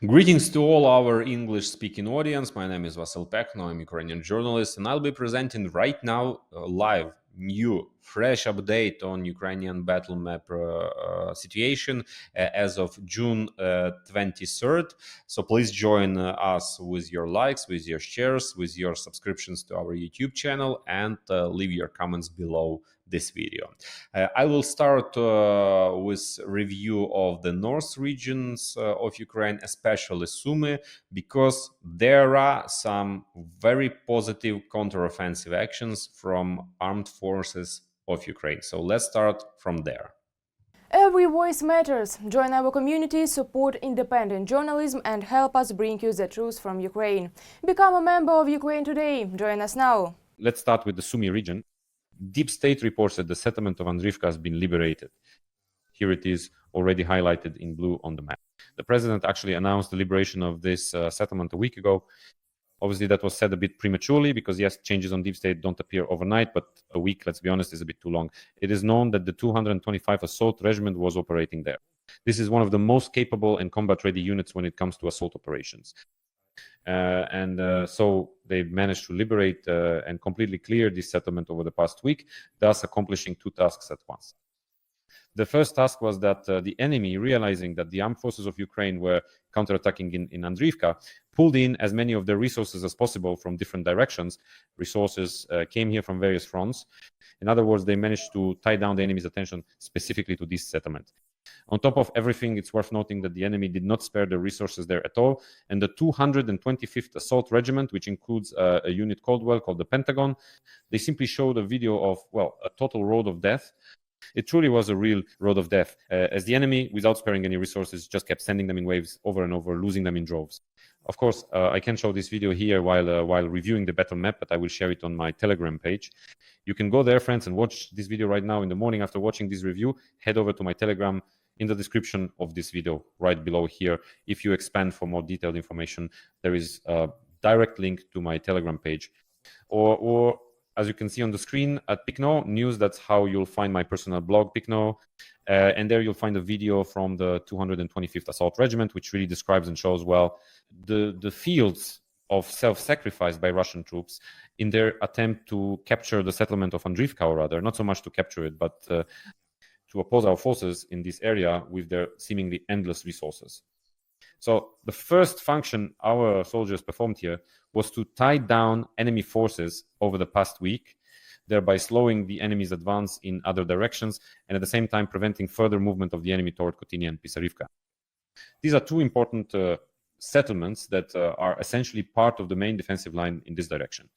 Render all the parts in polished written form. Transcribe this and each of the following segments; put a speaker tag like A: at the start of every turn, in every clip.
A: Greetings to all our English-speaking audience. My name is Vasil Pekno. I'm a Ukrainian journalist, and I'll be presenting right now live, new, fresh update on Ukrainian battle map situation as of June 23rd. So please join us with your likes, with your shares, with your subscriptions to our YouTube channel, and leave your comments below this video. I will start with review of the north regions of Ukraine, especially Sumy, because there are some very positive counteroffensive actions from armed forces of Ukraine. So let's start from there.
B: Every voice matters. Join our community, support independent journalism, and help us bring you the truth from Ukraine. Become a member of Ukraine Today. Join us now.
A: Let's start with the Sumy region. Deep State reports that the settlement of Andrifka has been liberated. Here it is already highlighted in blue on the map. The president actually announced the liberation of this settlement a week ago. Obviously, that was said a bit prematurely because, yes, changes on Deep State don't appear overnight, but a week, let's be honest, is a bit too long. It is known that the 225 Assault Regiment was operating there. This is one of the most capable and combat-ready units when it comes to assault operations. So they managed to liberate and completely clear this settlement over the past week, thus accomplishing two tasks at once. The first task was that the enemy, realizing that the armed forces of Ukraine were counterattacking in Andriivka, pulled in as many of their resources as possible from different directions. Resources came here from various fronts. In other words, they managed to tie down the enemy's attention specifically to this settlement. On top of everything, it's worth noting that the enemy did not spare the resources there at all. And the 225th Assault Regiment, which includes a unit called the Pentagon, they simply showed a video of, a total road of death. It truly was a real road of death, as the enemy, without sparing any resources, just kept sending them in waves over and over, losing them in droves. Of course, I can't show this video here while reviewing the battle map, but I will share it on my Telegram page. You can go there, friends, and watch this video right now in the morning after watching this review. Head over to my Telegram in the description of this video, right below here. If you expand for more detailed information, there is a direct link to my Telegram page. Or as you can see on the screen at Pykno News, that's how you'll find my personal blog, Pykno. And there you'll find a video from the 225th Assault Regiment, which really describes and shows well the fields of self-sacrifice by Russian troops in their attempt to capture the settlement of Andrifka, or rather, not so much to capture it, but to oppose our forces in this area with their seemingly endless resources. So the first function our soldiers performed here was to tie down enemy forces over the past week, thereby slowing the enemy's advance in other directions and at the same time preventing further movement of the enemy toward Kotyny and Pisarivka. These are two important settlements that are essentially part of the main defensive line in this direction.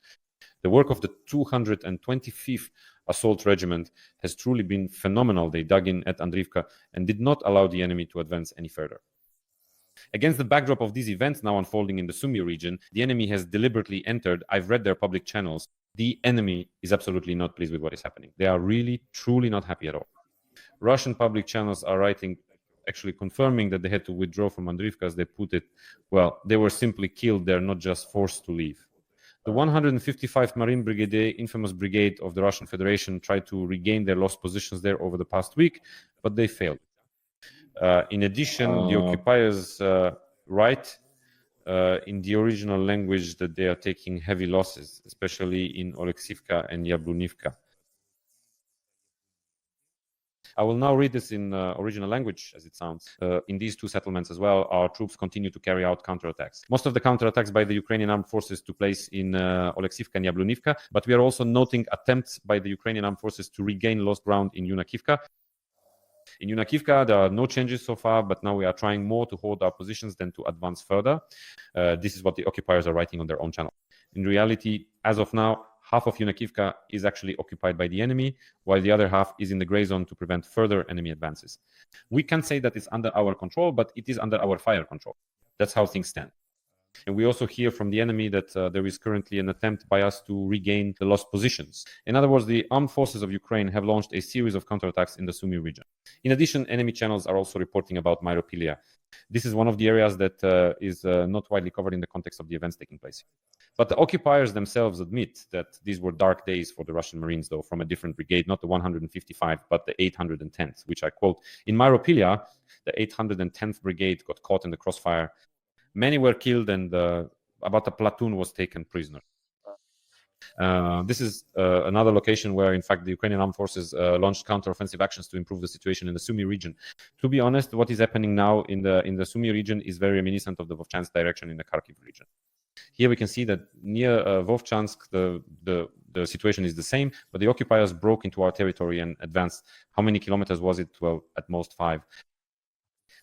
A: The work of the 225th Assault Regiment has truly been phenomenal. They dug in at Andrifka and did not allow the enemy to advance any further. Against the backdrop of these events now unfolding in the Sumy region, the enemy has deliberately entered. I've read their public channels. The enemy is absolutely not pleased with what is happening. They are really, truly not happy at all. Russian public channels are writing, actually confirming that they had to withdraw from Andrifka, as they put it. They were simply killed. They're not just forced to leave. The 155th Marine Brigade, infamous brigade of the Russian Federation, tried to regain their lost positions there over the past week, but they failed. In addition, the occupiers write in the original language that they are taking heavy losses, especially in Alekseyevka and Yablunivka. I will now read this in original language, as it sounds. In these two settlements as well, our troops continue to carry out counterattacks. Most of the counterattacks by the Ukrainian armed forces took place in Alekseyevka and Yablunivka, but we are also noting attempts by the Ukrainian armed forces to regain lost ground in Yunakivka. In Yunakivka, there are no changes so far, but now we are trying more to hold our positions than to advance further. This is what the occupiers are writing on their own channel. In reality, as of now, half of Yunakivka is actually occupied by the enemy, while the other half is in the gray zone to prevent further enemy advances. We can't say that it's under our control, but it is under our fire control. That's how things stand. And we also hear from the enemy that there is currently an attempt by us to regain the lost positions. In other words, the armed forces of Ukraine have launched a series of counterattacks in the Sumy region. In addition, enemy channels are also reporting about Myropylia. This is one of the areas that is not widely covered in the context of the events taking place. But the occupiers themselves admit that these were dark days for the Russian Marines, though, from a different brigade, not the 155, but the 810th, which I quote, "In Myropylia, the 810th Brigade got caught in the crossfire Many were killed, and about a platoon was taken prisoner. This is another location where, in fact, the Ukrainian armed forces launched counteroffensive actions to improve the situation in the Sumy region. To be honest, what is happening now in the Sumy region is very reminiscent of the Molochansk direction in the Kharkiv region. Here we can see that near Molochansk, the situation is the same, but the occupiers broke into our territory and advanced. How many kilometers was it? Well, at most 5.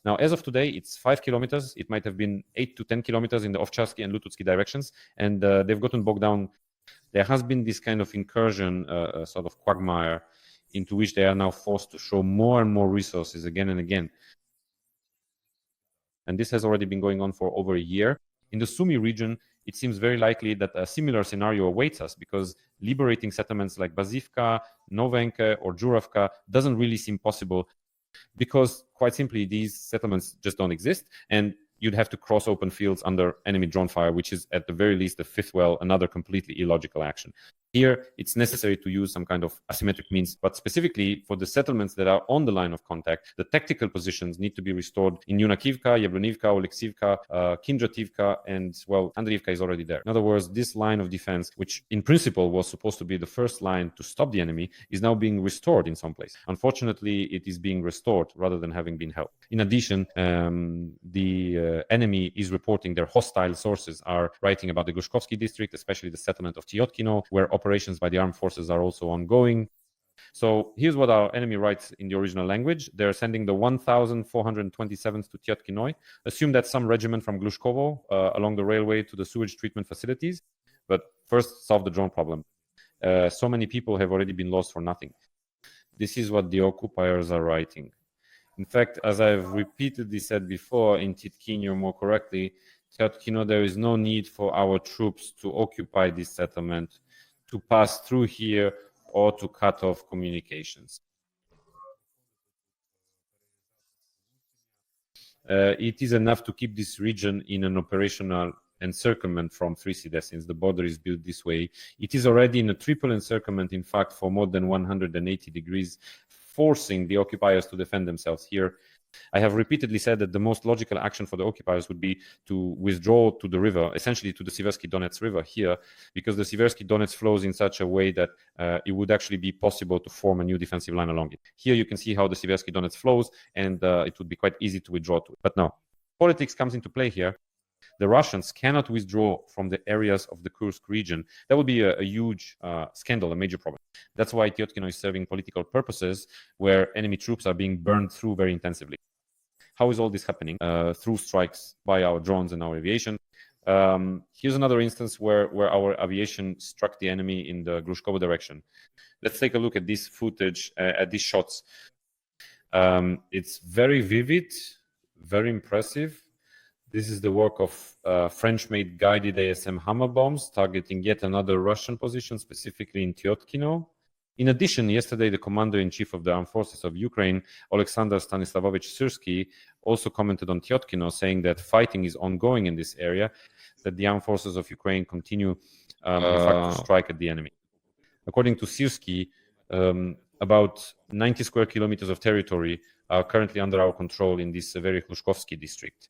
A: Now, as of today, it's 5 kilometers. It might have been 8 to 10 kilometers in the Ovcharsky and Lututsky directions, and they've gotten bogged down. There has been this kind of incursion, sort of quagmire, into which they are now forced to show more and more resources again and again. And this has already been going on for over a year. In the Sumy region, it seems very likely that a similar scenario awaits us, because liberating settlements like Bazivka, Novenke, or Juravka doesn't really seem possible, because quite simply these settlements just don't exist, and you'd have to cross open fields under enemy drone fire, which is at the very least a fifth well, another completely illogical action. Here, it's necessary to use some kind of asymmetric means, but specifically for the settlements that are on the line of contact, the tactical positions need to be restored in Yunakivka, Alekseyevka, Counterattacks, and, well, Andriivka is already there. In other words, this line of defense, which in principle was supposed to be the first line to stop the enemy, is now being restored in some place. Unfortunately, it is being restored rather than having been held. In addition, the enemy is reporting, their hostile sources are writing about the Grushkovsky district, especially the settlement of Tiotkino, where operations by the armed forces are also ongoing. So here's what our enemy writes in the original language. They're sending the 1,427th to Tiotkino. Assume that's some regiment from Glushkovo along the railway to the sewage treatment facilities. But first, solve the drone problem. So many people have already been lost for nothing. This is what the occupiers are writing. In fact, as I've repeatedly said before, in Tiotkino, more correctly, Tiotkino, there is no need for our troops to occupy this settlement, to pass through here, or to cut off communications. It is enough to keep this region in an operational encirclement from 3 Cities, since the border is built this way. It is already in a triple encirclement, in fact, for more than 180 degrees, forcing the occupiers to defend themselves here. I have repeatedly said that the most logical action for the occupiers would be to withdraw to the river, essentially to the Siversky Donets River here, because the Siversky Donets flows in such a way that it would actually be possible to form a new defensive line along it. Here you can see how the Siversky Donets flows, and it would be quite easy to withdraw to it. But now, politics comes into play here. The Russians cannot withdraw from the areas of the Kursk region. That would be a huge scandal, a major problem. That's why Tiotkino is serving political purposes, where enemy troops are being burned through very intensively. How is all this happening? Through strikes by our drones and our aviation. Here's another instance where our aviation struck the enemy in the Grushkovo direction. Let's take a look at this footage, at these shots. It's very vivid, very impressive. This is the work of French-made guided ASM hammer bombs targeting yet another Russian position, specifically in Tiotkino. In addition, yesterday, the commander-in-chief of the armed forces of Ukraine, Alexander Stanislavovich Syrsky, also commented on Tiotkino, saying that fighting is ongoing in this area, that the armed forces of Ukraine continue, in fact, to strike at the enemy. According to Syrsky, about 90 square kilometers of territory are currently under our control in this very Klushkovsky district.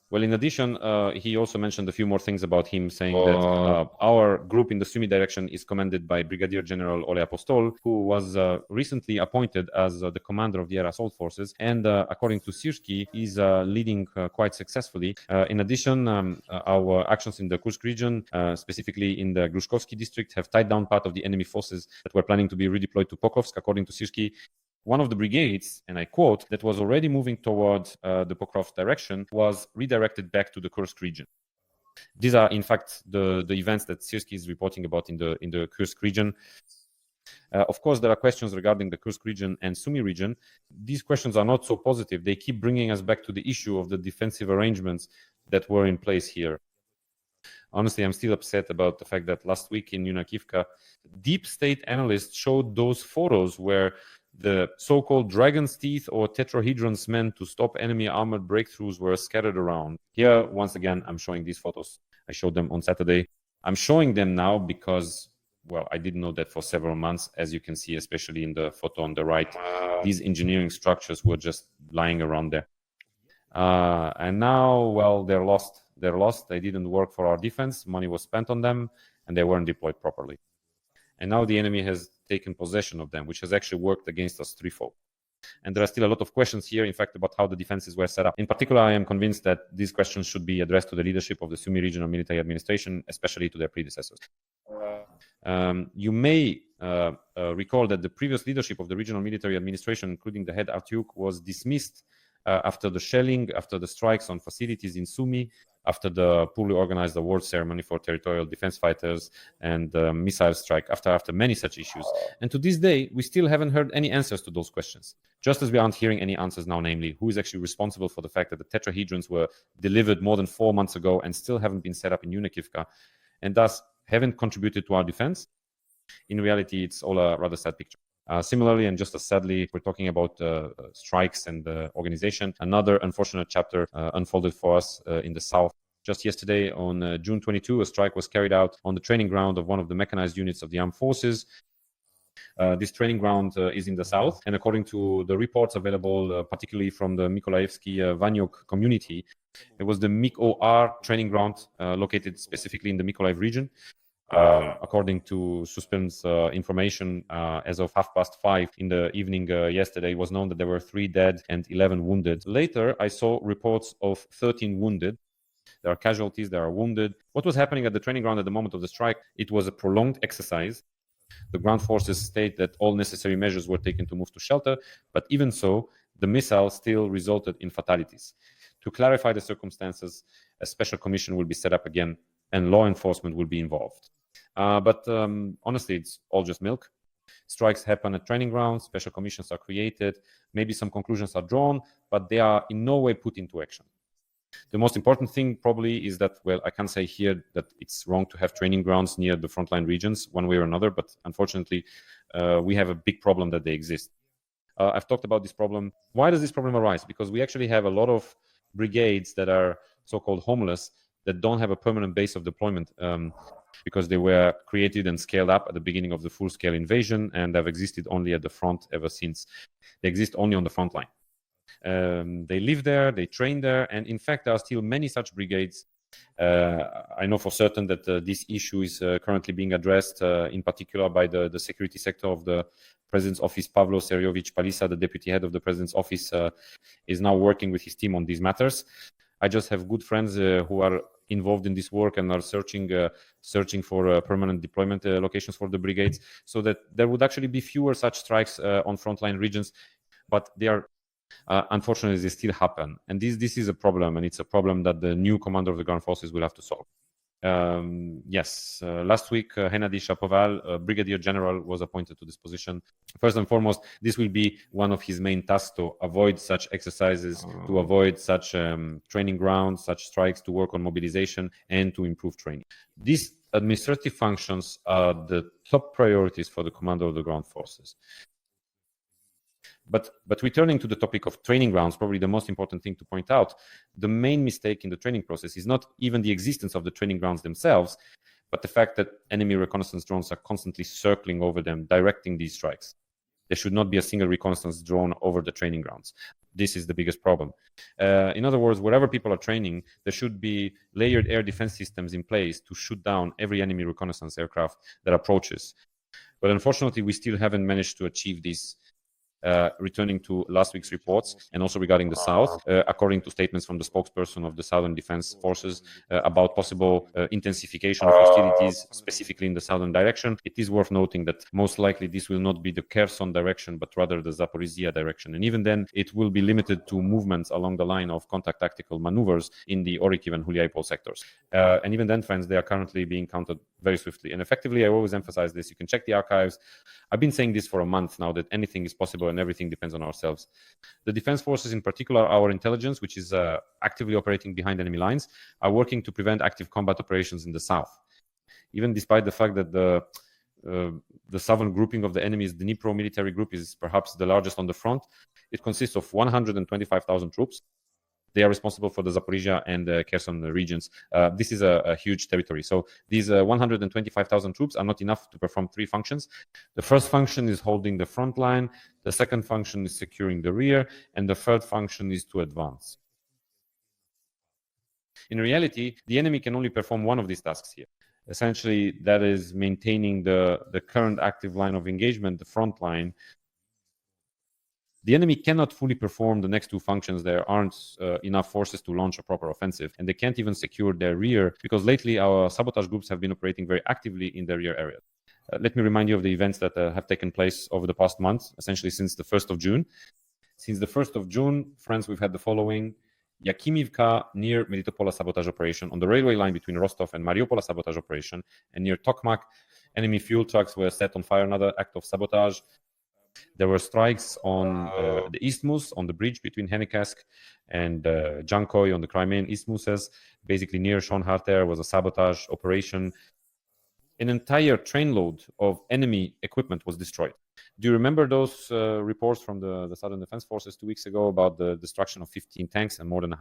A: Well, in addition, he also mentioned a few more things about him, saying that our group in the Sumy direction is commanded by Brigadier General Ole Apostol, who was recently appointed as the commander of the air assault forces, and according to Syrsky, is leading quite successfully. In addition, our actions in the Kursk region, specifically in the Grushkovsky district, have tied down part of the enemy forces that were planning to be redeployed to Pokrovsk. According to Syrsky, one of the brigades, and I quote, that was already moving towards the Pokrovsk direction was redirected back to the Kursk region. These are, in fact, the events that Syrsky is reporting about in the Kursk region. Of course, there are questions regarding the Kursk region and Sumy region. These questions are not so positive. They keep bringing us back to the issue of the defensive arrangements that were in place here. Honestly, I'm still upset about the fact that last week in Yunakivka, deep state analysts showed those photos where the so-called dragon's teeth or tetrahedrons meant to stop enemy armored breakthroughs were scattered around. Here, once again, I'm showing these photos. I showed them on Saturday. I'm showing them now because, well, I didn't know that for several months. As you can see, especially in the photo on the right, these engineering structures were just lying around there. And now, well, they're lost. They're lost. They didn't work for our defense. Money was spent on them, and they weren't deployed properly. And now the enemy has taken possession of them, which has actually worked against us threefold. And there are still a lot of questions here, in fact, about how the defenses were set up. In particular, I am convinced that these questions should be addressed to the leadership of the Sumy regional military administration, especially to their predecessors. You may recall that the previous leadership of the regional military administration, including the head Artyuk, was dismissed after the shelling, after the strikes on facilities in Sumy, after the poorly organized award ceremony for territorial defense fighters and missile strike, after many such issues. And to this day, we still haven't heard any answers to those questions. Just as we aren't hearing any answers now, namely, who is actually responsible for the fact that the tetrahedrons were delivered more than 4 months ago and still haven't been set up in Yunakivka, and thus haven't contributed to our defense. In reality, it's all a rather sad picture. Similarly, and just as sadly, we're talking about strikes and organization. Another unfortunate chapter unfolded for us in the south. Just yesterday, on June 22, a strike was carried out on the training ground of one of the mechanized units of the armed forces. This training ground is in the south, and according to the reports available, particularly from the Mykolaievsky Vanyuk community, it was the MIG-OR training ground located specifically in the Mykolaiv region. According to Suspim's information, as of 5:30 in the evening yesterday, it was known that there were 3 dead and 11 wounded. Later, I saw reports of 13 wounded. There are casualties, there are wounded. What was happening at the training ground at the moment of the strike? It was a prolonged exercise. The ground forces state that all necessary measures were taken to move to shelter, but even so, the missile still resulted in fatalities. To clarify the circumstances, a special commission will be set up again, and law enforcement will be involved. But honestly, it's all just milk. Strikes happen at training grounds, special commissions are created, maybe some conclusions are drawn, but they are in no way put into action. The most important thing probably is that, well, I can't say here that it's wrong to have training grounds near the frontline regions one way or another, but unfortunately, we have a big problem that they exist. I've talked about this problem. Why does this problem arise? Because we actually have a lot of brigades that are so-called homeless, that don't have a permanent base of deployment, because they were created and scaled up at the beginning of the full-scale invasion and have existed only at the front ever since. They exist only on the front line. They live there, they train there, and in fact, there are still many such brigades. I know for certain that this issue is currently being addressed, in particular by the security sector of the President's office. Pavlo Seriovich Palisa, the deputy head of the President's office, is now working with his team on these matters. I just have good friends who are involved in this work and are searching for permanent deployment locations for the brigades, so that there would actually be fewer such strikes on frontline regions. But they are, unfortunately, they still happen, and this is a problem, and it's a problem that the new commander of the ground forces will have to solve. Last week, Hennady Shapoval, Brigadier General, was appointed to this position. First and foremost, this will be one of his main tasks, to avoid such exercises, to avoid such training grounds, such strikes, to work on mobilization and to improve training. These administrative functions are the top priorities for the commander of the ground forces. But returning to the topic of training grounds, probably the most important thing to point out, the main mistake in the training process is not even the existence of the training grounds themselves, but the fact that enemy reconnaissance drones are constantly circling over them, directing these strikes. There should not be a single reconnaissance drone over the training grounds. This is the biggest problem. In other words, wherever people are training, there should be layered air defense systems in place to shoot down every enemy reconnaissance aircraft that approaches. But unfortunately, we still haven't managed to achieve this. Returning to last week's reports, and also regarding the south, according to statements from the spokesperson of the Southern Defense Forces about possible intensification of hostilities, specifically in the southern direction, it is worth noting that most likely this will not be the Kherson direction, but rather the Zaporizhia direction. And even then, it will be limited to movements along the line of contact tactical maneuvers in the Orikhiv and Huliaipol sectors. And even then, friends, they are currently being countered very swiftly. And effectively, I always emphasize this. You can check the archives. I've been saying this for a month now, that anything is possible and everything depends on ourselves. The defense forces, in particular our intelligence, which is actively operating behind enemy lines, are working to prevent active combat operations in the south. Even despite the fact that the southern grouping of the enemy's Dnipro military group is perhaps the largest on the front, it consists of 125,000 troops. They are responsible for the Zaporizhia and Kherson regions. This is a huge territory. So these 125,000 troops are not enough to perform 3 functions. The first function is holding the front line. The second function is securing the rear. And the third function is to advance. In reality, the enemy can only perform one of these tasks here. Essentially, that is maintaining the current active line of engagement, the front line. The enemy cannot fully perform the next two functions. There aren't enough forces to launch a proper offensive, and they can't even secure their rear, because lately our sabotage groups have been operating very actively in their rear area. Let me remind you of the events that have taken place over the past month, essentially since the 1st of June. Since the 1st of June, friends, we've had the following: Yunakivka near Melitopol sabotage operation, on the railway line between Rostov and Mariupol sabotage operation, and near Tokmak, enemy fuel trucks were set on fire, another act of sabotage. There were strikes on the Isthmus, on the bridge between Henikask and Jankoy on the Crimean Isthmuses. Basically near Shonhar there was a sabotage operation. An entire trainload of enemy equipment was destroyed. Do you remember those reports from the Southern Defense Forces 2 weeks ago about the destruction of 15 tanks and more than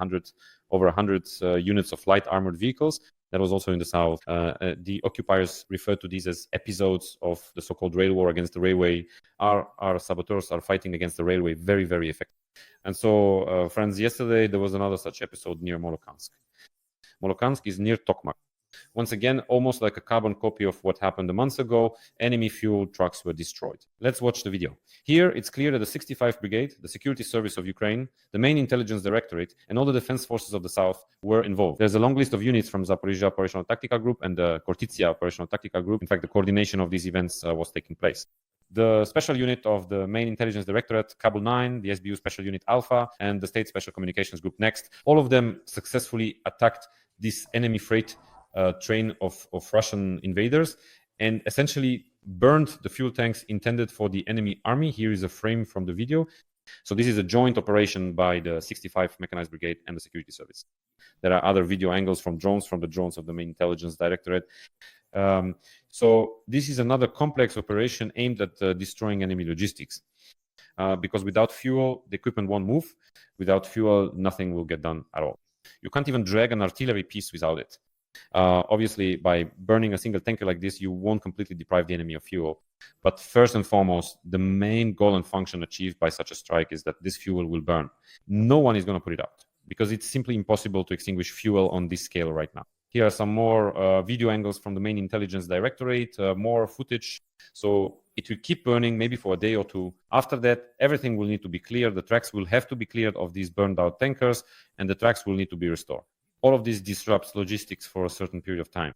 A: over 100 units of light armored vehicles? That was also in the south. The occupiers referred to these as episodes of the so-called rail war against the railway. Our saboteurs are fighting against the railway very, very effectively. And so, friends, yesterday there was another such episode near Molochansk. Molochansk is near Tokmak. Once again, almost like a carbon copy of what happened a month ago, enemy fuel trucks were destroyed. Let's watch the video. Here, it's clear that the 65th Brigade, the Security Service of Ukraine, the main intelligence directorate, and all the defense forces of the south were involved. There's a long list of units from Zaporizhia Operational Tactical Group and the Khortytsia Operational Tactical Group. In fact, the coordination of these events was taking place. The special unit of the main intelligence directorate, Kabul 9, the SBU special unit Alpha, and the State Special Communications Group Next, all of them successfully attacked this enemy freight train of Russian invaders and essentially burned the fuel tanks intended for the enemy army. Here is a frame from the video. So this is a joint operation by the 65th Mechanized Brigade and the Security Service. There are other video angles from the drones of the main intelligence directorate. So this is another complex operation aimed at destroying enemy logistics. Because without fuel, the equipment won't move. Without fuel, nothing will get done at all. You can't even drag an artillery piece without it. Obviously, by burning a single tanker like this, you won't completely deprive the enemy of fuel. But first and foremost, the main goal and function achieved by such a strike is that this fuel will burn. No one is going to put it out because it's simply impossible to extinguish fuel on this scale right now. Here are some more video angles from the main intelligence directorate, more footage. So it will keep burning maybe for a day or two. After that, everything will need to be cleared. The tracks will have to be cleared of these burned out tankers, and the tracks will need to be restored. All of this disrupts logistics for a certain period of time.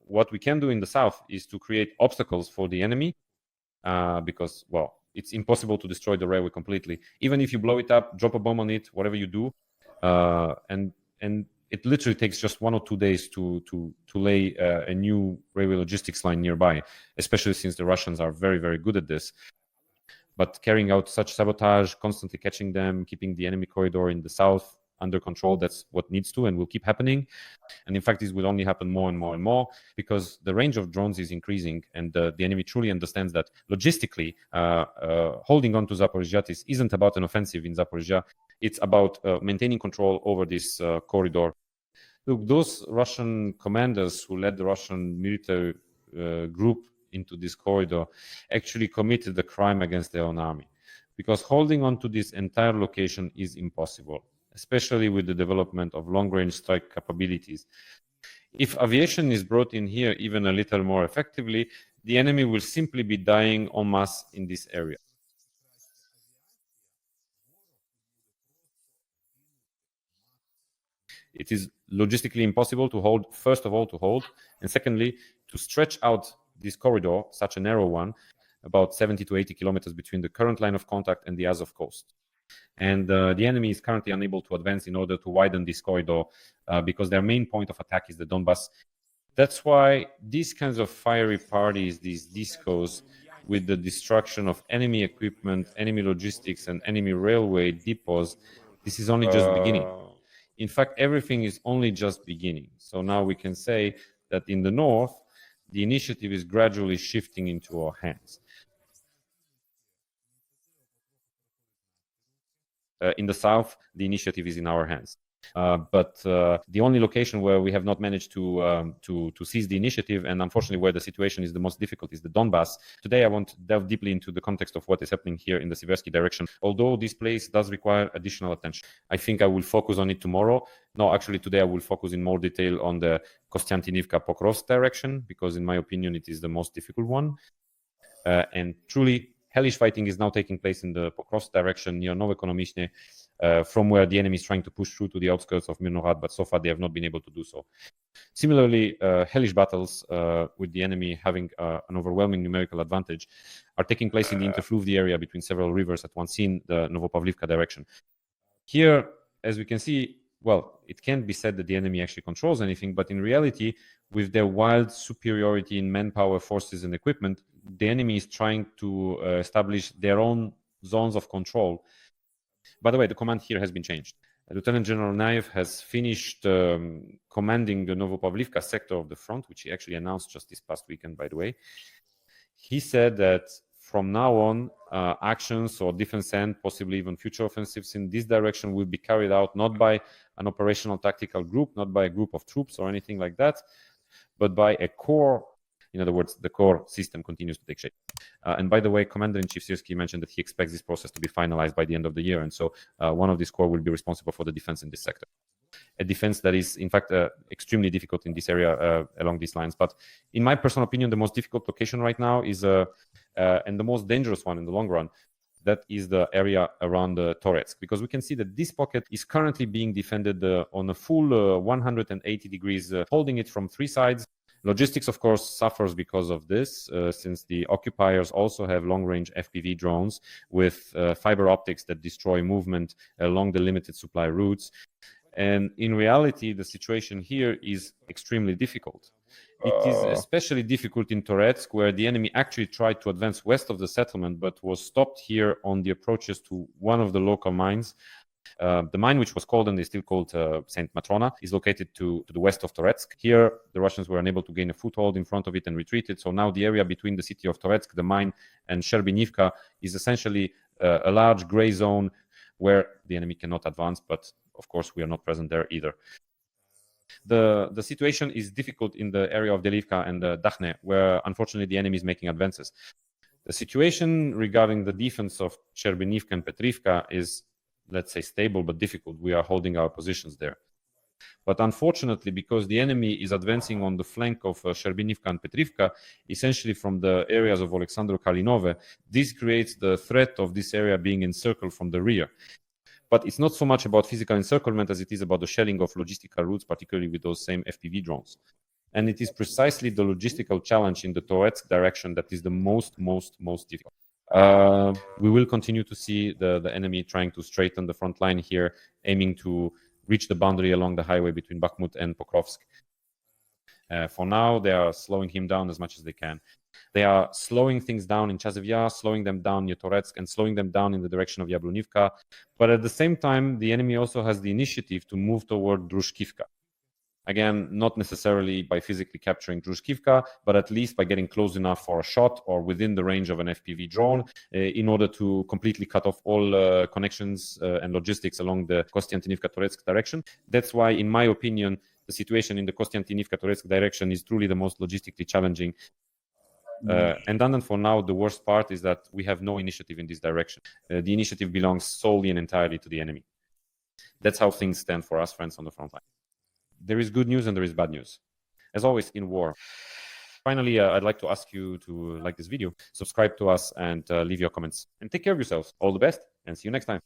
A: What we can do in the south is to create obstacles for the enemy because, well, it's impossible to destroy the railway completely. Even if you blow it up, drop a bomb on it, whatever you do, and it literally takes just 1 or 2 days to lay a new railway logistics line nearby, especially since the Russians are very, very good at this. But carrying out such sabotage, constantly catching them, keeping the enemy corridor in the south under control, that's what needs to and will keep happening. And in fact, this will only happen more and more and more because the range of drones is increasing, and the enemy truly understands that logistically holding on to Zaporizhzhia isn't about an offensive in Zaporizhzhia. It's about maintaining control over this corridor. Look, those Russian commanders who led the Russian military group into this corridor actually committed a crime against their own army, because holding on to this entire location is impossible, especially with the development of long-range strike capabilities. If aviation is brought in here even a little more effectively, the enemy will simply be dying en masse in this area. It is logistically impossible to hold, first of all, and secondly, to stretch out this corridor, such a narrow one, about 70 to 80 kilometers between the current line of contact and the Azov coast. And the enemy is currently unable to advance in order to widen this corridor because their main point of attack is the Donbas. That's why these kinds of fiery parties, these discos, with the destruction of enemy equipment, enemy logistics, and enemy railway depots, this is only just beginning. In fact, everything is only just beginning. So now we can say that in the north, the initiative is gradually shifting into our hands. In the south, the initiative is in our hands. But the only location where we have not managed to seize the initiative, and unfortunately where the situation is the most difficult, is the Donbas. Today I want to delve deeply into the context of what is happening here in the Siversky direction. Although this place does require additional attention, I think I will focus on it tomorrow. No, actually today I will focus in more detail on the Kostiantynivka Pokrovsk direction, because in my opinion it is the most difficult one. And truly hellish fighting is now taking place in the Pokrovsk direction near Novoekonomishne, from where the enemy is trying to push through to the outskirts of Mirnorad, but so far they have not been able to do so. Similarly, hellish battles with the enemy having an overwhelming numerical advantage are taking place in the interfluvial area between several rivers at Wansin, the Novopavlivka direction. Here, as we can see, well, it can't be said that the enemy actually controls anything, but in reality, with their wild superiority in manpower, forces, and equipment, the enemy is trying to establish their own zones of control. By the way, the command here has been changed. Lieutenant General Naev has finished commanding the Novopavlivka sector of the front, which he actually announced just this past weekend, by the way. He said that from now on, actions or defense and possibly even future offensives in this direction will be carried out not by an operational tactical group, not by a group of troops or anything like that, but by a core. In other words, the core system continues to take shape. And by the way, Commander-in-Chief Syrski mentioned that he expects this process to be finalized by the end of the year. And so one of these core will be responsible for the defense in this sector. A defense that is, in fact, extremely difficult in this area along these lines. But in my personal opinion, the most difficult location right now is, and the most dangerous one in the long run, that is the area around Toretsk, because we can see that this pocket is currently being defended on a full 180 degrees, holding it from three sides. Logistics, of course, suffers because of this, since the occupiers also have long-range FPV drones with fiber optics that destroy movement along the limited supply routes. And in reality, the situation here is extremely difficult. It is especially difficult in Toretsk, where the enemy actually tried to advance west of the settlement, but was stopped here on the approaches to one of the local mines. The mine, which was called and is still called Saint Matrona, is located to the west of Toretsk. Here, the Russians were unable to gain a foothold in front of it and retreated. So now the area between the city of Toretsk, the mine, and Sherbinivka is essentially a large gray zone where the enemy cannot advance. But of course, we are not present there either. The situation is difficult in the area of Delivka and Dakhne, where unfortunately the enemy is making advances. The situation regarding the defense of Sherbinivka and Petrivka is, let's say, stable but difficult. We are holding our positions there. But unfortunately, because the enemy is advancing on the flank of Sherbinivka and Petrivka, essentially from the areas of Alexandro Kalinove, this creates the threat of this area being encircled from the rear. But it's not so much about physical encirclement as it is about the shelling of logistical routes, particularly with those same FPV drones. And it is precisely the logistical challenge in the Toretsk direction that is the most difficult. We will continue to see the enemy trying to straighten the front line here, aiming to reach the boundary along the highway between Bakhmut and Pokrovsk. For now, they are slowing him down as much as they can. They are slowing things down in Chazevya, slowing them down near Toretsk, and slowing them down in the direction of Yablonivka. But at the same time, the enemy also has the initiative to move toward Drushkivka. Again, not necessarily by physically capturing Drushkivka, but at least by getting close enough for a shot or within the range of an FPV drone in order to completely cut off all connections and logistics along the Kostiantynivka-Toretsk direction. That's why, in my opinion, the situation in the Kostiantynivka-Toretsk direction is truly the most logistically challenging. And for now, the worst part is that we have no initiative in this direction. The initiative belongs solely and entirely to the enemy. That's how things stand for us, friends on the front line. There is good news and there is bad news, as always in war. Finally, I'd like to ask you to like this video, subscribe to us, and leave your comments. And take care of yourselves. All the best, and see you next time.